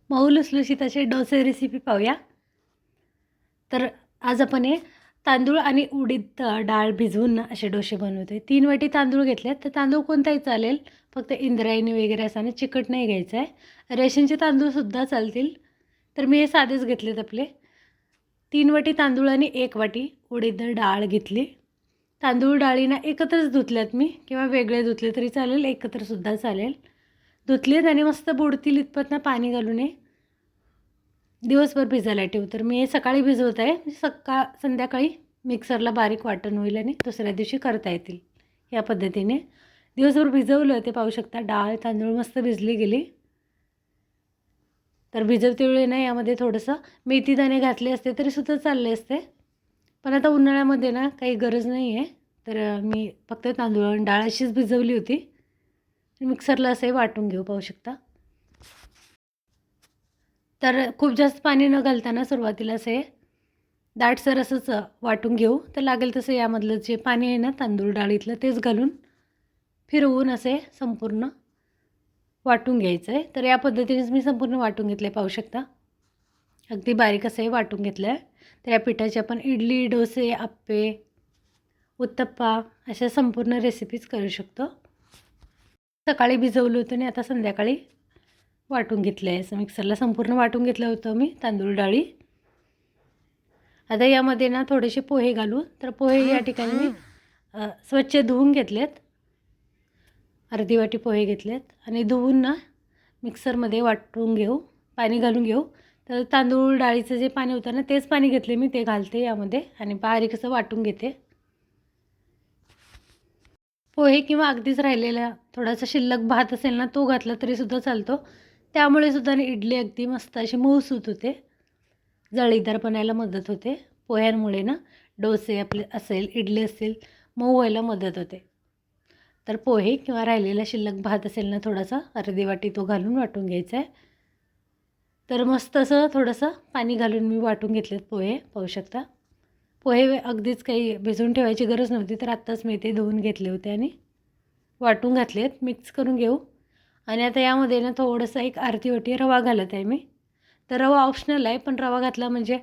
मऊ लुसलुशीत असे डोसे रेसिपी पाहूया. तर आज आपण हे तांदूळ आणि उडीद डाळ भिजवून ना असे डोसे बनवतोय. 3 वाटी तांदूळ घेतलेत, तर तांदूळ कोणताही चालेल, फक्त इंद्रायणी वगैरे असा ना चिकट नाही घ्यायचा आहे. रेशनचे तांदूळसुद्धा चालतील, तर मी हे साधेच घेतलेत आपले. 3 वाटी तांदूळ आणि 1 वाटी उडीद डाळ घेतली. तांदूळ डाळीना एकत्रच धुतल्यात मी, किंवा वेगळे धुतले तरी चालेल, एकत्रसुद्धा चालेल. धुतलेत आणि मस्त बुडतील इतपत ना पाणी घालून हे दिवसभर भिजायला ठेवू. तर मी हे सकाळी भिजवत आहे, म्हणजे संध्याकाळी मिक्सरला बारीक वाटण होईल आणि दुसऱ्या दिवशी करता येतील. या पद्धतीने दिवसभर भिजवलं ते पाहू शकता. डाळ तांदूळ मस्त भिजली गेली. तर भिजवते वेळी ना यामध्ये थोडंसं मेथीदाणे घातले असते तरीसुद्धा चालले असते, पण आता उन्हाळ्यामध्ये ना काही गरज नाही आहे. तर मी फक्त तांदूळ आणि डाळ अशीच भिजवली होती. मिक्सरला असंही वाटून घेऊ, पाहू शकता. तर खूप जास्त पाणी न घालताना सुरुवातीला असे दाटसर असंच वाटून घेऊ. तर लागेल तसं यामधलं जे पाणी आहे ना तांदूळ डाळीतलं तेच घालून फिरवून असे संपूर्ण वाटून घ्यायचं आहे. तर या पद्धतीनेच मी संपूर्ण वाटून घेतले, पाहू शकता. अगदी बारीक असं वाटून घेतलं आहे. तर या पिठाचे आपण इडली, डोसे, आप्पे, उत्तप्पा अशा संपूर्ण रेसिपीज करू शकतो. सकाळी भिजवलं होतं आणि आता संध्याकाळी वाटून घेतलं आहे. असं मिक्सरला संपूर्ण वाटून घेतलं होतं मी तांदूळ डाळी. आता यामध्ये ना थोडेसे पोहे घालू. तर पोहे या ठिकाणी मी स्वच्छ धुवून घेतलेत. अर्धी वाटी पोहे घेतलेत आणि धुवून ना मिक्सरमध्ये वाटून घेऊ, पाणी घालून घेऊ. तर तांदूळ डाळीचं जे पाणी होतं ना तेच पाणी घेतले मी, ते घालते यामध्ये आणि बारीक असं वाटून घेते. पोहे किंवा अगदीच राहिलेला थोडासा शिल्लक भात असेल ना तो घातला तरीसुद्धा चालतो. त्यामुळे सुद्धा इडली अगदी मस्त अशी मऊसूत होते, जळीदार बनायला मदत होते. पोह्यांमुळे ना डोसे आपले असेल, इडली असेल, मऊ व्हायला मदत होते. तर पोहे किंवा राहिलेला शिल्लक भात असेल ना थोडासा, अर्धी वाटी तो घालून वाटून घ्यायचा आहे. तर मस्त असं थोडंसं पाणी घालून मी वाटून घेतलेत पोहे, पाहू शकता. पोहे अगदीच काही भिजवून ठेवायची गरज नव्हती, तर आत्ताच मी ते धुवून घेतले होते आणि वाटून घातलेत. मिक्स करून घेऊ. आणि आता यामध्ये ना थोडंसं एक अर्धी वाटी रवा घालत आहे मी. तर रवा ऑप्शनल आहे, पण रवा घातला म्हणजे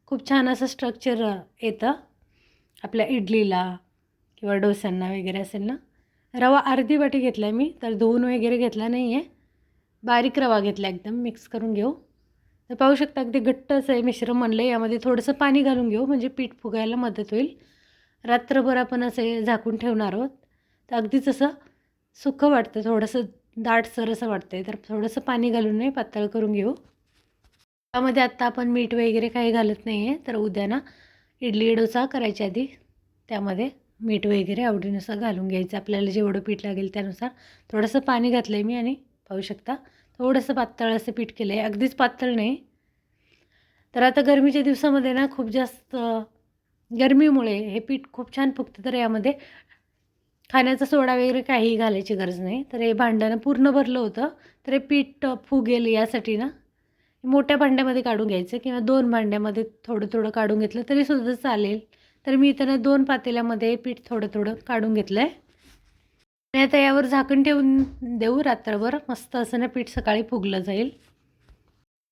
खूप छान असं स्ट्रक्चर येतं आपल्या इडलीला किंवा डोस्यांना वगैरे असेल ना. रवा अर्धी वाटी घेतला आहे मी, तर धुवून वगैरे घेतला नाही आहे, बारीक रवा घेतला एकदम. मिक्स करून घेऊ. तर पाहू शकता अगदी घट्ट असं आहे मिश्रण बनलं. यामध्ये थोडंसं पाणी घालून घेऊ, म्हणजे पीठ फुगायला मदत होईल. रात्रभर आपण असे झाकून ठेवणार आहोत, तर अगदीच असं सुकं वाटतं, थोडंसं दाटसर असं वाटतं आहे. तर थोडंसं पाणी घालून नाही पातळ करून घेऊ. त्यामध्ये आत्ता आपण मीठ वगैरे काही घालत नाही आहे. तर उद्या ना इडली डोसा करायच्या आधी त्यामध्ये मीठ वगैरे आवडीनुसार घालून घ्यायचं. आपल्याला जेवढं पीठ लागेल त्यानुसार थोडंसं पाणी घातलं आहे मी आणि पाहू शकता थोडंसं पातळ असं पीठ केलं आहे, अगदीच पातळ नाही. तर आता गरमीच्या दिवसामध्ये ना खूप जास्त गरमीमुळे हे पीठ खूप छान फुगतं. तर यामध्ये खाण्याचा सोडा वगैरे काहीही घालायची गरज नाही. तर हे भांडं पूर्ण भरलं होतं, तर हे पीठ फुगेल यासाठी ना मोठ्या भांड्यामध्ये काढून घ्यायचं, किंवा 2 भांड्यामध्ये थोडं थोडं काढून घेतलं तरीसुद्धा चालेल. तर मी इथं 2 पातेल्यामध्ये पीठ थोडं थोडं काढून घेतलं आहे. आणि आता यावर झाकण ठेवून देऊ रात्रभर. मस्त असं ना पीठ सकाळी फुगलं जाईल.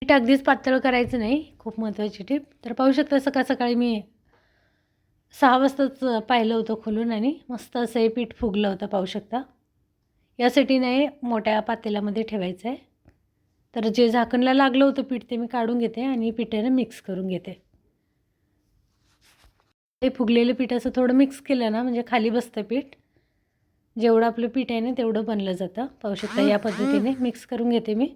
पीठ अगदीच पातळ करायचं नाही, खूप महत्त्वाची टिप. तर पाहू शकता सकाळी मी 6 वाजताच पाहिलं होतं खोलून आणि मस्त असं हे पीठ फुगलं होतं, पाहू शकता. यासाठी नाही मोठ्या पातेल्यामध्ये ठेवायचं आहे. तर जे झाकणला लागलं होतं पीठ ते मी काढून घेते आणि पिठाने मिक्स करून घेते. ते फुगलेलं पीठ असं थोडं मिक्स केलं ना म्हणजे खाली बसतं पीठ. जेवढं आपलं पीठ आहे ना तेवढं बनलं जातं, पाहू शकता. या पद्धतीने मिक्स करून घेते मी.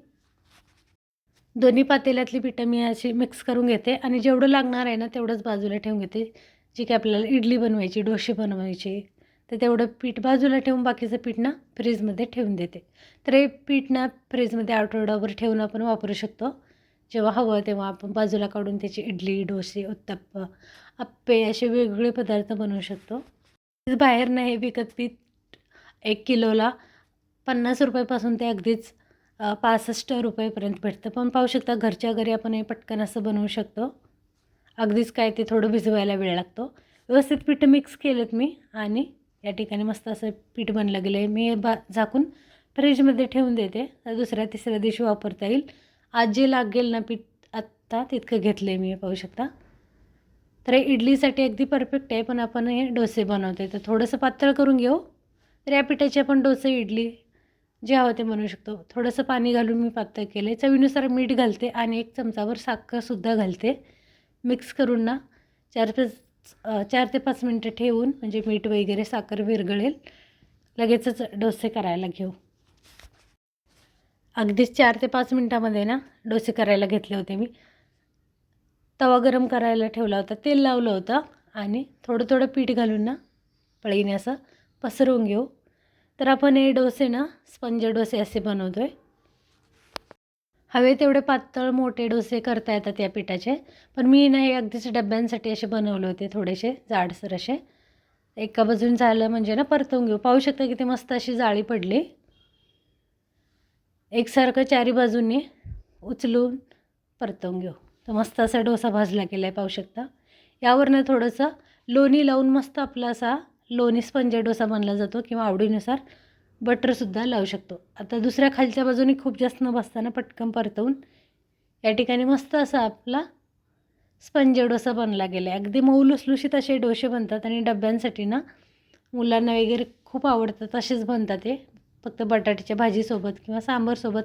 दोन्ही पातेल्यातली पिठं मी अशी मिक्स करून घेते आणि जेवढं लागणार आहे ना तेवढंच बाजूला ठेवून घेते. जी की आपल्याला इडली बनवायची, डोसे बनवायचे, तर तेवढं पीठ बाजूला ठेवून बाकीचं पीठ ना फ्रीजमध्ये ठेवून देते. तर हे पीठ ना फ्रीजमध्ये आठवडाभर ठेवून आपण वापरू शकतो. जेव्हा हवं तेव्हा आपण बाजूला काढून त्याची इडली, डोसे, उत्तप्पा, आप्पे असे वेगवेगळे पदार्थ बनवू शकतो. बाहेर ना हे विकत पीठ 1 किलोला 50 रुपयापासून ते अगदीच 65 रुपयेपर्यंत भेटतं. पण पाहू शकता घरच्या घरी आपण हे पटकन असं बनवू शकतो. अगदीच काय ते थोडं भिजवायला वेळ लागतो. व्यवस्थित पीठ मिक्स केलेत मी आणि या ठिकाणी मस्त असं पीठ बनलं गेलं आहे. मी झाकून फ्रीजमध्ये ठेवून देते, तर दुसऱ्या तिसऱ्या दिवशी वापरता येईल. आज जे लागेल ना पीठ आत्ता तितकं घेतलं आहे मी, पाहू शकता. तर हे इडलीसाठी अगदी परफेक्ट आहे, पण आपण हे डोसे बनवते तर थोडंसं पातळ करून घेऊ. तर या पिठाचे आपण डोसे, इडली जे हवं ते बनवू शकतो. थोडंसं पाणी घालून मी पातळ केले. चवीनुसार मीठ घालते आणि 1 चमचाभर साखरसुद्धा घालते. मिक्स करून ना 4 ते 5 मिनटं ठेवून, म्हणजे मीठ वगैरे साखर विरघळेल, लगेचच डोसे करायला घेऊ. अगदीच 4 ते 5 मिनटामध्ये ना डोसे करायला घेतले होते मी. तवा गरम करायला ठेवला होता, तेल लावलं होतं आणि थोडं थोडं पीठ घालून ना पळीने असं पसरवून घेऊ. तर आपण हे डोसे ना स्पंज डोसे असे बनवतो आहे. हवे तेवढे पातळ मोठे डोसे करता येतात या पिठाचे, पण मी ना हे अगदीच डब्यांसाठी असे बनवले होते, थोडेसे जाडसर असे. एका बाजून झालं म्हणजे ना परतवून घेऊ. पाहू शकता की ते मस्त अशी जाळी पडली. एकसारखं चारी बाजूंनी उचलून परतवून घेऊ. तर मस्त असा डोसा भाजला गेला आहे, पाहू शकता. यावरनं थोडंसं लोणी लावून मस्त आपला असा लोणी स्पंज डोसा बनला जातो, किंवा आवडीनुसार बटरसुद्धा लावू शकतो. आता दुसऱ्या खालच्या बाजूने खूप जास्त न बसताना पटकन परतवून या ठिकाणी मस्त असा आपला स्पंज डोसा बनला गेला आहे. अगदी मऊ लुसलुशीत असे डोसे बनतात आणि डब्यांसाठी ना मुलांना वगैरे खूप आवडतात, असेच बनतात ते. फक्त बटाट्याच्या भाजीसोबत किंवा सांबारसोबत,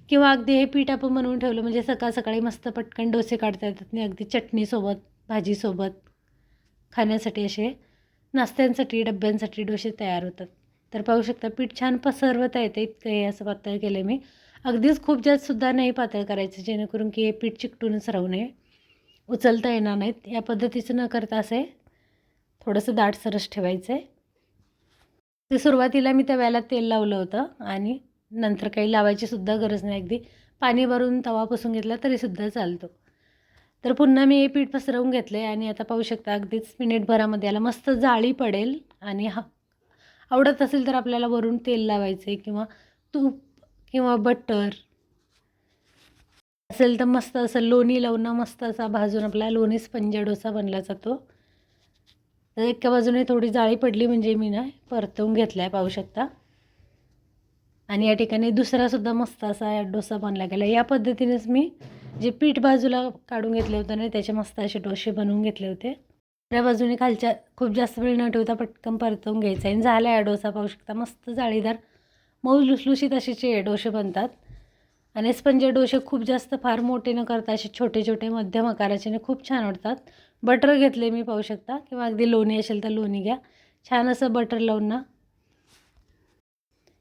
किंवा अगदी हे पीठ आपण बनवून ठेवलं म्हणजे सकाळ सकाळी मस्त पटकन डोसे काढता येतात नाही, अगदी चटणीसोबत, भाजीसोबत खाण्यासाठी असे नाश्त्यांसाठी डब्यांसाठी डोसे तयार होतात. तर पाहू शकता पीठ छान पसरवता येते, इतकं हे असं पातळ केलं मी. अगदीच खूप जास्तसुद्धा नाही पातळ करायचं, जेणेकरून की हे पीठ चिकटूनच राहू नये, उचलता येणार नाहीत. या पद्धतीचं न करता असे थोडंसं दाटसरच ठेवायचं आहे. ते सुरुवातीला मी तव्याला तेल लावलं होतं आणि नंतर काही लावायची सुद्धा गरज नाही, अगदी पाणी भरून तवा पुसून घेतला तरीसुद्धा चालतो. तर पुन्हा मी हे पीठ पसरवून घेतले आणि आता पाहू शकता अगदीच मिनिटभरामध्ये याला मस्त जाळी पडेल. आणि आवडत असेल तर आपल्याला वरून तेल लावायचे, किंवा तूप किंवा बटर असेल तर मस्त असं लोणी लावून मस्त असा भाजून आपला लोणी स्पंज डोसा बनला जातो. तर एका बाजूने थोडी जाळी पडली म्हणजे मी ना परतवून घेतला आहे, पाहू शकता. आणि या ठिकाणी दुसरासुद्धा मस्त असा डोसा बनला गेला. या पद्धतीनेच मी जे पीठ बाजूला काढून घेतले होते ना, त्याचे मस्त असे डोसे बनवून घेतले होते. दुसऱ्या बाजूने खालच्या खूप जास्त वेळ न ठेवता पटकन परतवून घ्यायचा आणि झाला हा डोसा, पाहू शकता. मस्त जाळीदार मऊ लुसलुशीत असे डोसे बनतात. आणि स्पंज डोसे खूप जास्त फार मोठे न करता असे छोटे छोटे मध्यम आकाराचे खूप छान वाटतात. बटर घेतले मी, पाहू शकता, किंवा अगदी लोणी असेल तर लोणी घ्या. छान असं बटर लावून ना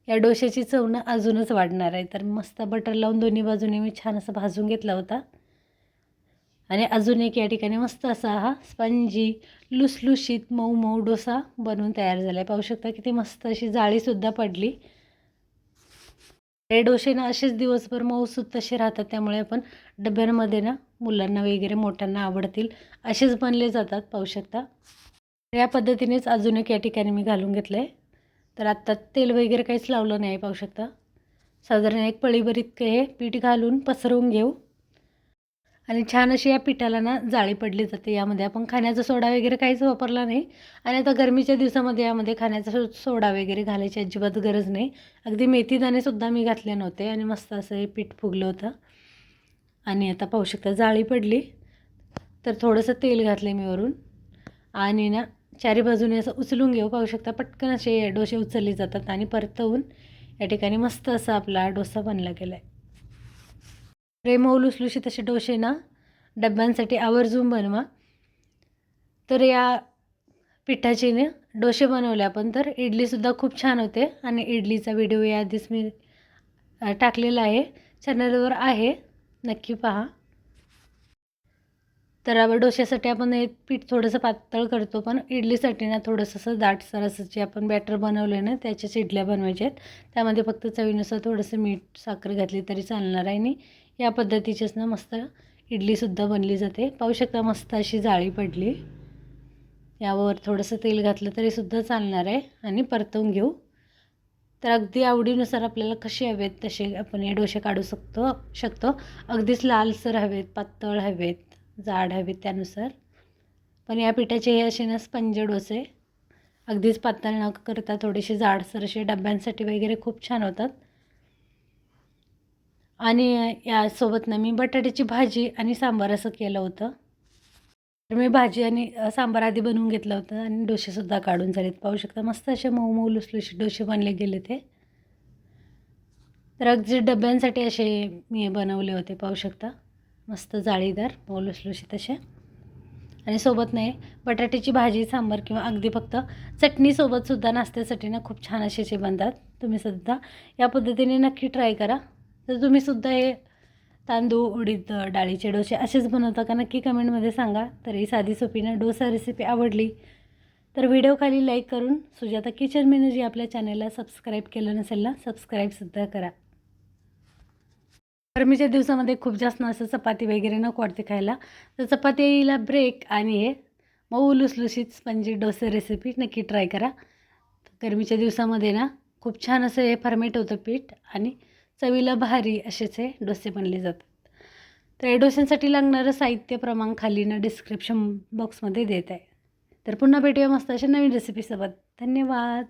या डोश्याची चव ना अजूनच वाढणार आहे. तर मस्त बटर लावून दोन्ही बाजूने मी छान असं भाजून घेतला होता. आणि अजून एक या ठिकाणी मस्त असा हा स्पंजी लुसलुशीत मऊ मऊ डोसा बनवून तयार झाला आहे, पाहू शकता. किती मस्त अशी जाळीसुद्धा पडली. हे डोसे ना असेच दिवसभर मऊसूत तसे राहतात, त्यामुळे आपण डब्यांमध्ये ना मुलांना वगैरे मोठ्यांना आवडतील असेच बनले जातात, पाहू शकता. या पद्धतीनेच अजून एक या ठिकाणी मी घालून घेतलं आहे. तर आत्ता तेल वगैरे काहीच लावलं नाही, पाहू शकता. साधारण एक पळीभर इतकं हे पीठ घालून पसरवून घेऊ. आणि छान अशी या पिठाला ना जाळी पडली जाते. यामध्ये आपण खाण्याचा सोडा वगैरे काहीच वापरला नाही. आणि आता गरमीच्या दिवसामध्ये यामध्ये खाण्याचा सोडा वगैरे घालायची अजिबात गरज नाही. अगदी मेथी दाणेसुद्धा मी घातले नव्हते आणि मस्त असं हे पीठ फुगलं होतं. आणि आता पाहू शकता जाळी पडली, तर थोडंसं तेल घातले मी वरून आणि ना चारी बाजूने असं उचलून घेऊ. पाहू शकता पटकन असे डोसे उचलले जातात आणि परतवून या ठिकाणी मस्त असा आपला डोसा बनला गेला आहे. मऊ लुसलुशीत असे डोसे ना डब्यांसाठी आवर्जून बनवा. तर या पिठाचे ना डोसे बनवले आपण, तर इडलीसुद्धा खूप छान होते. आणि इडलीचा व्हिडिओ याआधीच मी टाकलेला आहे, चॅनलवर आहे, नक्की पहा. तर डोश्यासाठी आपण हे पीठ थोडंसं पातळ करतो, पण इडलीसाठी ना थोडंसं असं दाटसर असं जे आपण बॅटर बनवले ना त्याच्याच इडल्या बनवायच्या आहेत. त्यामध्ये फक्त चवीनुसार थोडंसं मीठ साखर घातली तरी चालणार आहे. आणि या पद्धतीचीच ना मस्त इडलीसुद्धा बनली जाते, पाहू शकता. मस्त अशी जाळी पडली. यावर थोडंसं तेल घातलं तरीसुद्धा चालणार आहे आणि परतवून घेऊ. तर अगदी आवडीनुसार आपल्याला कसे हवेत तसे आपण हे डोसे काढू शकतो. अगदीच लालसर हवेत, पातळ हवेत, जाड हवेत, त्यानुसार. पण या पिठाचे हे असे ना स्पंज डोसे अगदीच पातळ न करता थोडेसे जाडसर असे डब्यांसाठी वगैरे खूप छान होतात. आणि यासोबत ना मी बटाट्याची भाजी आणि सांबार असं केलं होतं. तर मी भाजी आणि सांबार आधी बनवून घेतलं होतं आणि डोसेसुद्धा काढून झालेत. पाहू शकता मस्त असे मऊ मऊ लुसलुशीत डोसे बनले गेले ते. तर अगदी डब्यांसाठी असे मी बनवले होते पाहू शकता. मस्त जाळीदार मऊ लुसलुशीत असे. आणि सोबत नाही बटाट्याची भाजी सांबार किंवा अगदी फक्त चटणीसोबतसुद्धा नाश्त्यासाठी ना खूप छान असे बनतात. तुम्हीसुद्धा या पद्धतीने नक्की ट्राय करा. तर तुम्हीसुद्धा हे तांदूळ उडीद डाळीचे डोसे असेच बनवता का नक्की कमेंटमध्ये सांगा. तर ही साधी सोपी ना डोसा रेसिपी आवडली तर व्हिडिओ खाली लाईक करून सुजाता किचन मेनू जी आपल्या चॅनलला सबस्क्राईब केलं नसेल ना सबस्क्राईबसुद्धा करा. गरमीच्या दिवसामध्ये खूप जास्त असं चपाती वगैरे नको वाटते खायला, तर चपातीला ब्रेक आणि हे मऊ लुसलुशीत स्पंजी डोसे रेसिपी नक्की ट्राय करा. गरमीच्या दिवसामध्ये ना खूप छान असं हे फर्मेट होतं पीठ आणि चवीला भारी असेच हे डोसे बनले जातात. तर या डोस्यांसाठी लागणारं साहित्य प्रमाण खाली ना डिस्क्रिप्शन बॉक्समध्ये देत आहे. तर पुन्हा भेटूया मस्त अशा नवीन रेसिपीसोबत. धन्यवाद.